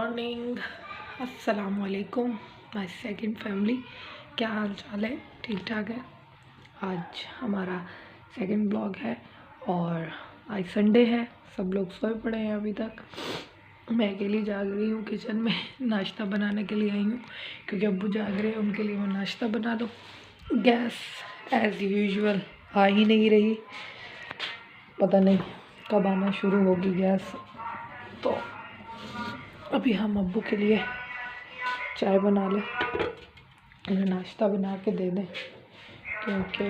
Morning, अस्सलाम वालेकुम my second family. क्या हाल चाल है? ठीक ठाक है। आज हमारा सेकंड ब्लॉग है और आज संडे है। सब लोग सोए पड़े हैं अभी तक। मैं अकेली जाग रही हूँ, किचन में नाश्ता बनाने के लिए आई हूँ क्योंकि अब्बू जाग रहे हैं, उनके लिए मैं नाश्ता बना दूँ। गैस एज़ यूजुअल आ ही नहीं रही, पता नहीं कब आना शुरू होगी गैस। तो अभी हम अब्बू के लिए चाय बना लें, उन्हें नाश्ता बना के दे दें क्योंकि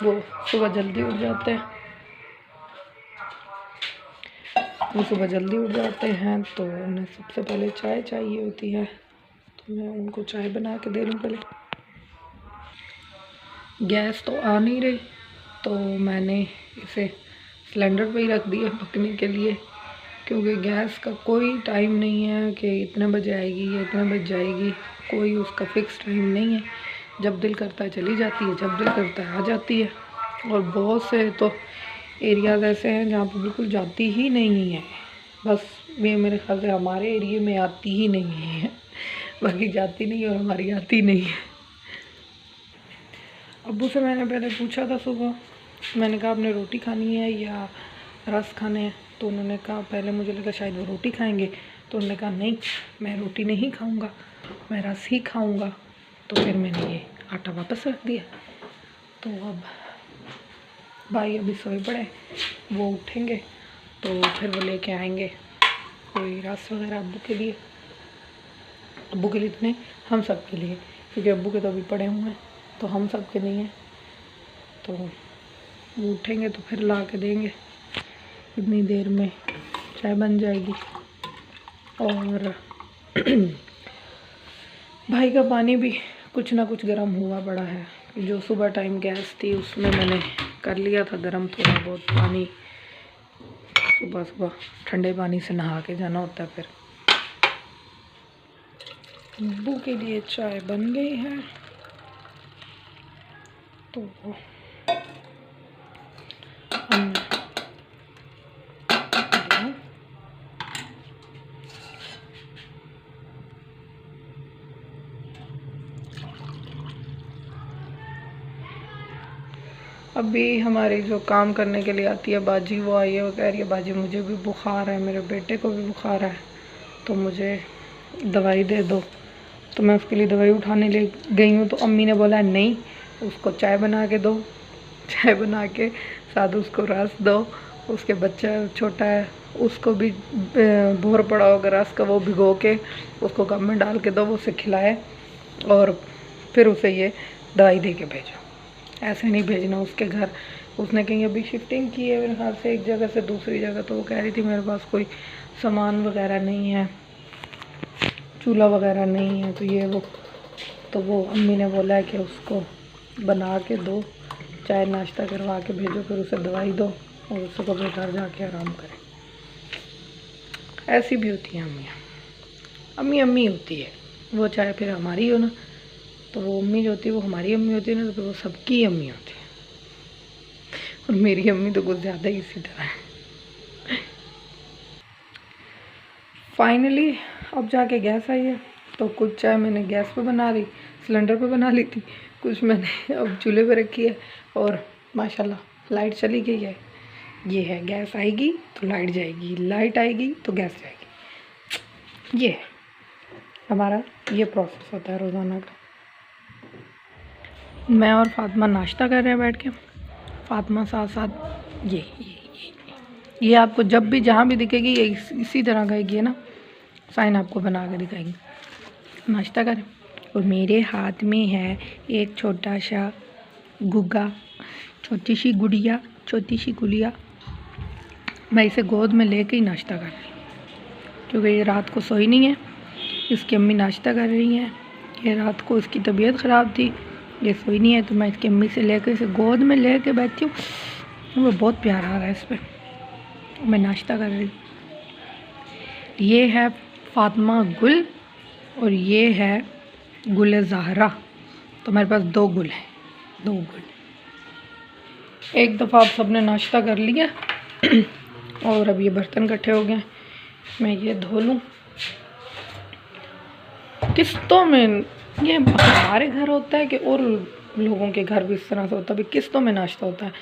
वो सुबह जल्दी उठ जाते हैं। तो उन्हें सबसे पहले चाय चाहिए होती है, तो मैं उनको चाय बना के दे लूँ पहले। गैस तो आ नहीं रही, तो मैंने इसे सिलेंडर पे ही रख दिया पकने के लिए, क्योंकि गैस का कोई टाइम नहीं है कि इतने बजे आएगी या इतने बजे जाएगी। कोई उसका फिक्स टाइम नहीं है। जब दिल करता है चली जाती है, जब दिल करता है आ जाती है। और बहुत से तो एरियाज़ ऐसे हैं जहाँ पर बिल्कुल जाती ही नहीं है। बस ये मेरे ख्याल से हमारे एरिए में आती ही नहीं है, बाकी जाती नहीं और हमारी आती नहीं है। अब्बू से मैंने पहले पूछा था सुबह, मैंने कहा आपने रोटी खानी है या रस खाने हैं, तो उन्होंने कहा, पहले मुझे लगा शायद वो रोटी खाएंगे, तो उन्होंने कहा नहीं, मैं रोटी नहीं खाऊंगा, मैं रस ही खाऊंगा। तो फिर मैंने ये आटा वापस रख दिया। तो अब भाई अभी सोए पड़े, वो उठेंगे तो फिर वो लेके आएंगे कोई रस वगैरह अब्बू के लिए तो नहीं, हम सब के लिए, क्योंकि अब्बू के तो अभी पड़े हुए हैं, तो हम सब के नहीं हैं। तो वो उठेंगे तो फिर ला के देंगे। इतनी देर में चाय बन जाएगी। और भाई का पानी भी कुछ ना कुछ गर्म हुआ पड़ा है। जो सुबह टाइम गैस थी उसमें मैंने कर लिया था गर्म थोड़ा बहुत पानी। सुबह सुबह ठंडे पानी से नहा के जाना होता है। फिर अब्बू के लिए चाय बन गई है, तो हम अभी हमारी जो काम करने के लिए आती है बाजी, वो आई है। वो कह रही है बाजी मुझे भी बुखार है, मेरे बेटे को भी बुखार है, तो मुझे दवाई दे दो। तो मैं उसके लिए दवाई उठाने ले गई हूँ, तो अम्मी ने बोला नहीं, उसको चाय बना के दो, चाय बना के साथ उसको रस दो। उसके बच्चा छोटा है, उसको भी बोर पड़ा होगा रस का, वो भिगो के उसको कप में डाल के दो, वो उसे खिलाए और फिर उसे ये दवाई दे के भेजो। ऐसे नहीं भेजना उसके घर। उसने कहीं अभी शिफ्टिंग की है मेरे ख्याल से एक जगह से दूसरी जगह, तो वो कह रही थी मेरे पास कोई सामान वगैरह नहीं है, चूल्हा वगैरह नहीं है, तो वो अम्मी ने बोला है कि उसको बना के दो, चाय नाश्ता करवा के भेजो, फिर उसे दवाई दो और उसको कभी घर जाके आराम करे। ऐसी भी होती है अम्मी, अम्मी होती है वो, चाहे फिर हमारी हो ना, तो वो अम्मी जो होती है वो हमारी अम्मी होती है ना, तो फिर वो सबकी अम्मी होती है। और मेरी अम्मी तो कुछ ज़्यादा ही इसी तरह है। फाइनली अब जाके गैस आई है, तो कुछ चाय मैंने गैस पे बना ली, सिलेंडर पे बना ली थी, कुछ मैंने अब चूल्हे पे रखी है। और माशाल्लाह लाइट चली गई है। ये है, गैस आएगी तो लाइट जाएगी, लाइट आएगी तो गैस जाएगी। ये है हमारा, ये प्रोसेस होता है रोज़ाना का। मैं और फातिमा नाश्ता कर रहे हैं बैठ के, फातिमा साथ साथ ये आपको जब भी जहाँ भी दिखेगी ये इसी तरह खाएगी, है ना, साइन आपको बना के दिखाएंगे। नाश्ता करें। और मेरे हाथ में है एक छोटा सा गुग्गा, छोटी सी गुड़िया। मैं इसे गोद में लेके ही नाश्ता कर रही हूँ, क्योंकि ये रात को सोई नहीं है। इसकी अम्मी नाश्ता कर रही हैं। ये रात को इसकी तबीयत ख़राब थी, ये सोई नहीं है, तो मैं इसकी अम्मी से लेकर इसे गोद में लेके बैठी हूँ। वो बहुत प्यार आ रहा है इस पर। मैं नाश्ता कर रही हूँ। ये है फातिमा गुल और ये है गुल ज़हरा। तो मेरे पास 2 गुल हैं, 2 गुल। एक दफ़ा आप सबने नाश्ता कर लिया और अब ये बर्तन इकट्ठे हो गए, मैं ये धो लूँ किस्तों में। ये हमारे घर होता है कि और लोगों के घर भी इस तरह से होता है? किस्तों में नाश्ता होता है।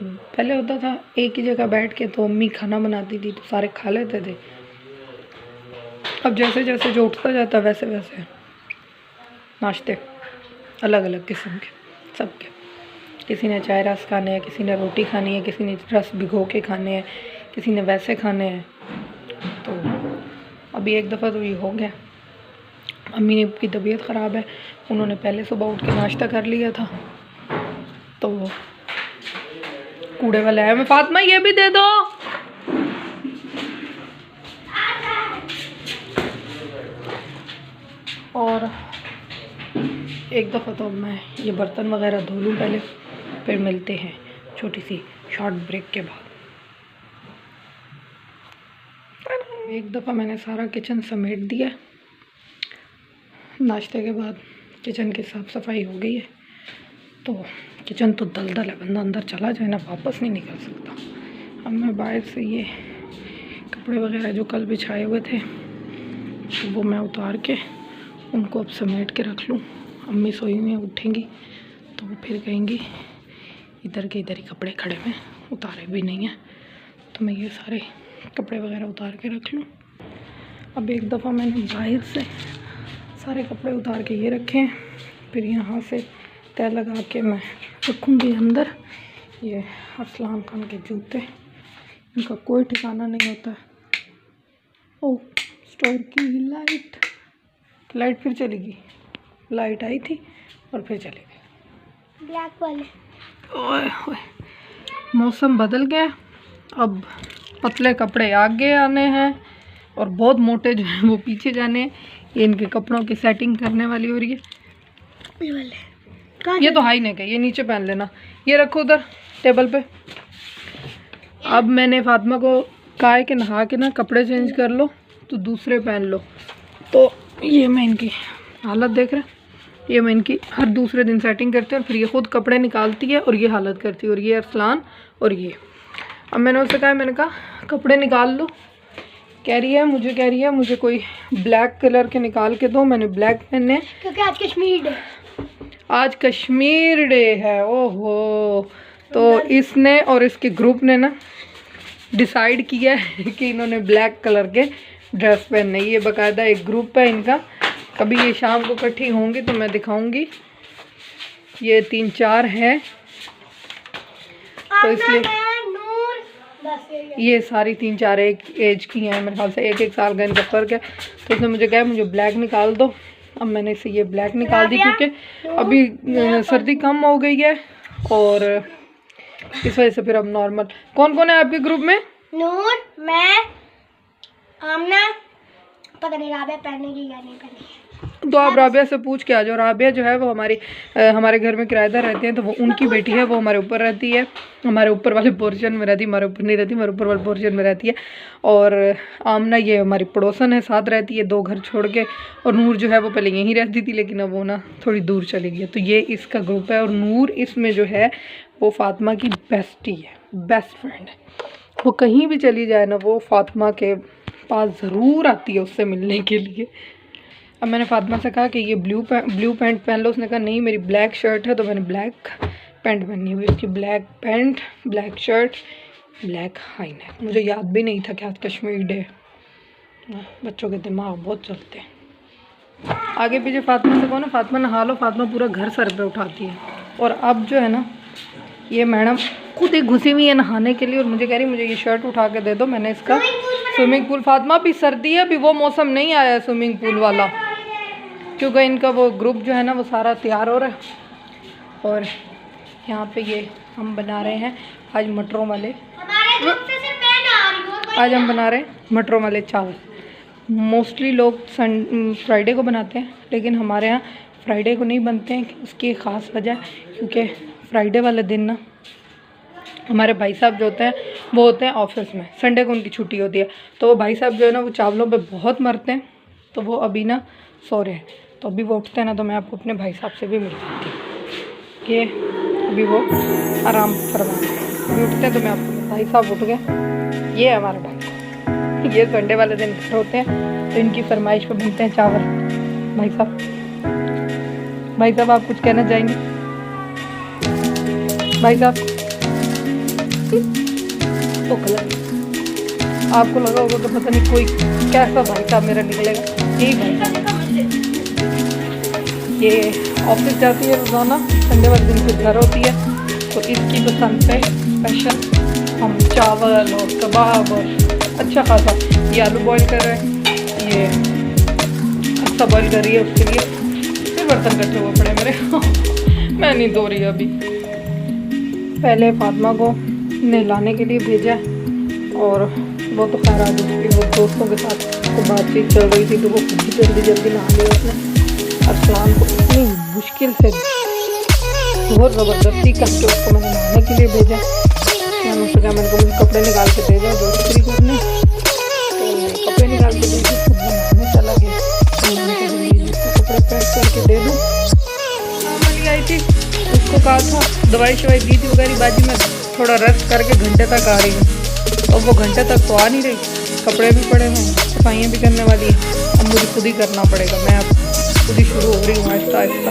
पहले होता था एक ही जगह बैठ के, तो अम्मी खाना बनाती थी तो सारे खा लेते थे। अब जैसे जैसे जो उठता जाता वैसे वैसे नाश्ते अलग अलग किस्म के सबके। किसी ने चाय रस खाने हैं, किसी ने रोटी खानी है, किसी ने रस भिगो के खाने हैं, किसी ने वैसे खाने हैं। तो अभी एक दफ़ा तो ये हो गया, अम्मी की तबीयत ख़राब है, उन्होंने पहले सुबह उठ के नाश्ता कर लिया था। तो कूड़े वाले आए, मैं फातिमा ये भी दे दो। और एक दफ़ा तो मैं ये बर्तन वगैरह धो लूँ पहले, फिर मिलते हैं छोटी सी शॉर्ट ब्रेक के बाद। एक दफ़ा मैंने सारा किचन समेट दिया, नाश्ते के बाद किचन की साफ़ सफाई हो गई है। तो किचन तो दलदल है, बंदा अंदर चला जाए ना वापस नहीं निकल सकता। अब मैं बाहर से ये कपड़े वगैरह जो कल बिछाए हुए थे तो वो मैं उतार के उनको अब समेट के रख लूँ। अम्मी सोई हुई उठेंगी तो वो फिर कहेंगी इधर के इधर ही कपड़े खड़े हुए, उतारे भी नहीं हैं। तो मैं ये सारे कपड़े वगैरह उतार के रख लूँ। अब एक दफ़ा मैंने बाहर से सारे कपड़े उतार के ये रखे हैं, फिर यहाँ से तय लगा के मैं रखूँगी अंदर। ये अरसलान खान के जूते, इनका कोई ठिकाना नहीं होता। ओह, स्टोर की लाइट फिर चली गई। लाइट आई थी और फिर चली गई। ब्लैक वाले। ओए मौसम बदल गया, अब पतले कपड़े आगे आने हैं और बहुत मोटे जो हैं वो पीछे जाने हैं। ये इनके कपड़ों की सेटिंग करने वाली हो रही है। ये वाले ये तो हाई नेक है, ये नीचे पहन लेना, ये रखो उधर टेबल पे। अब मैंने फातिमा को कहा है कि नहा के ना कपड़े चेंज कर लो तो दूसरे पहन लो। तो ये मैं इनकी हालत देख रहे हैं, ये मैं इनकी हर दूसरे दिन सेटिंग करती हूँ, फिर ये खुद कपड़े निकालती है और ये हालत करती है। और ये अरसलान और ये, अब मैंने उससे कहा, मैंने कहा कपड़े निकाल लो। कह रही है मुझे कोई ब्लैक कलर के निकाल के दो। मैंने ब्लैक पहने क्योंकि आज कश्मीर डे, आज कश्मीर डे है। ओहो, तो इसने और इसके ग्रुप ने ना डिसाइड किया है कि इन्होंने ब्लैक कलर के ड्रेस पहनने। ये बाकायदा एक ग्रुप है इनका, कभी ये शाम को इकट्ठी होंगी तो मैं दिखाऊंगी। ये 3-4 हैं, तो इसलिए ये सारी 3-4 एक एज की हैं, मेरे ख्याल से 1-1 साल का इनका फ़र्क है। तो इसने मुझे कहा मुझे ब्लैक निकाल दो। अब मैंने इसे ये ब्लैक निकाल दी क्योंकि अभी सर्दी कम हो गई है और इस वजह से फिर अब नॉर्मल। कौन कौन है आपके ग्रुप में? नूर, मैं, आमना, पता नहीं राबिया पहनेगी या नहीं पहनेगी। तो आप राबिया से पूछ के आ जाओ। राबिया जो है वो हमारे घर में किराएदार रहते हैं, तो वो उनकी बेटी है, वो हमारे ऊपर रहती है, हमारे ऊपर वाले पोर्शन में रहती है, हमारे ऊपर नहीं रहती, हमारे ऊपर वाले पोर्शन में रहती है। और आमना ये हमारी पड़ोसन है, साथ रहती है 2 घर छोड़ के। और नूर जो है वो पहले यहीं रहती थी, लेकिन अब वो ना थोड़ी दूर चली गई है। तो ये इसका ग्रुप है। और नूर इसमें जो है वो फातिमा की बेस्टी है, बेस्ट फ्रेंड है। वो कहीं भी चली जाए ना, वो फातिमा के पास ज़रूर आती है उससे मिलने के लिए। अब मैंने फातिमा से कहा कि ये ब्लू पैंट पहन लो। उसने कहा नहीं, मेरी ब्लैक शर्ट है, तो मैंने ब्लैक पैंट पहनी हुई। इसकी black pant, black shirt, black high neck. मुझे याद भी नहीं था कि आज कश्मीर डे। बच्चों के दिमाग बहुत चलते हैं। आगे पीछे फातिमा से कहो ना, फातिमा नहा लो, फातिमा पूरा घर सर पे उठाती है। और अब जो है ना, ये मैडम खुद ही घुसी हुई है नहाने के लिए और मुझे कह रही मुझे ये शर्ट उठा के दे दो। मैंने इसका स्विमिंग पूल, फातिमा अभी सर्दी है, अभी वो मौसम नहीं आया है स्विमिंग पूल वाला, क्योंकि इनका वो ग्रुप जो है ना वो सारा तैयार हो रहा है। और यहाँ पे ये हम बना रहे हैं आज मटरों वाले, आज हम बना रहे हैं मटरों वाले चावल। मोस्टली लोग फ्राइडे को बनाते हैं, लेकिन हमारे यहाँ फ्राइडे को नहीं बनते हैं। उसकी एक ख़ास वजह है, क्योंकि फ्राइडे वाले दिन ना हमारे भाई साहब जो होते हैं वो होते हैं ऑफिस में, संडे को उनकी छुट्टी होती है। तो वो भाई साहब जो है ना वो चावलों पे बहुत मरते हैं, तो वो अभी ना सो रहे हैं। तो अभी वो उठते हैं ना तो मैं आपको अपने भाई साहब से भी मिल जाती हूँ कि अभी वो आराम फरमा रहे हैं। अभी उठते हैं तो मैं आपको, भाई साहब उठ गए, ये है हमारे भाई, ये संडे वाले दिन घर होते हैं, तो इनकी फरमाइश पर बनते हैं चावल। भाई साहब, भाई साहब आप कुछ कहना चाहेंगे? भाई साहब तो गलत, आपको लगा होगा कि पता नहीं कोई कैसा भाई साहब मेरा निकलेगा। यही भाई साहब, ये ऑफिस जाती है रोज़ाना, संडे वाले दिन फिर घर होती है, तो इसकी पसंद पे स्पेशल हम चावल और कबाब और अच्छा खासा, ये आलू बॉईल कर रहे हैं, ये अच्छा बॉईल कर रही है, उसके लिए फिर बर्तन कट्टे हुए पड़े मेरे मैं नहीं धो रही अभी। पहले फातिमा को नहलाने के लिए भेजा और वो तो खैर आज उसकी वो दोस्तों के साथ को बातचीत चल रही थी, तो वो खुद ही जल्दी जल्दी नहा लिया उसने। अरसलान को इतनी मुश्किल से बहुत ज़बरदस्ती करके उसको मैंने नहाने के लिए भेजा। मैंने उससे कहा, मैंने को मुझे कपड़े निकाल के दे दो दोस्ती करने, तो कपड़े निकाल के दे खुद नहाने चला गया। उसको कपड़े पैक करके दे दूँ। वाली आई थी, उसको कहा था दवाई शवाई दी थी वगैरह, बाजी मैं थोड़ा रेस्ट करके घंटे तक आ रही हूँ, और वो घंटे तक तो आ नहीं रही, कपड़े भी पड़े हैं, सफाइयाँ भी करने वाली है, अब मुझे खुद ही करना पड़ेगा। मैं अब खुद ही शुरू हो रही हूँ आहिस्ता आहिस्ता।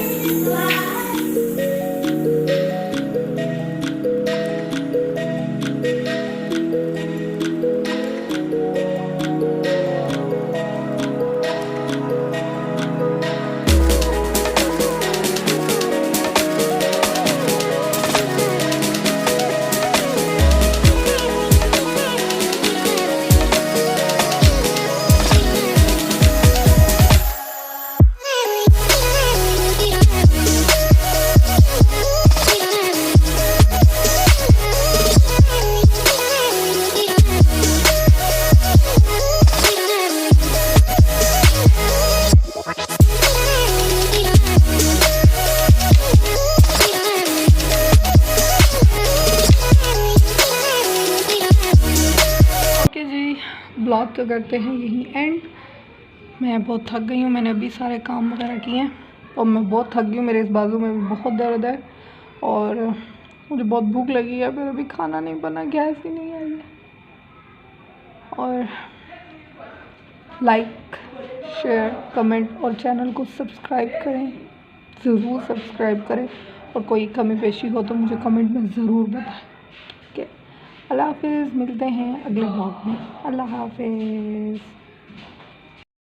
ब्लॉग तो करते हैं यही एंड। मैं बहुत थक गई हूँ, मैंने अभी सारे काम वगैरह किए हैं और मैं बहुत थक गई हूँ, मेरे इस बाजू में भी बहुत दर्द है और मुझे बहुत भूख लगी है, फिर अभी खाना नहीं बना, गैस ही नहीं आई है। और लाइक शेयर कमेंट और चैनल को सब्सक्राइब करें, ज़रूर सब्सक्राइब करें, और कोई कमी पेशी हो तो मुझे कमेंट में ज़रूर बताएं। ठीक है, अल्लाह हाफिज़, मिलते हैं अगले ब्लॉग में। अल्लाह हाफिज़।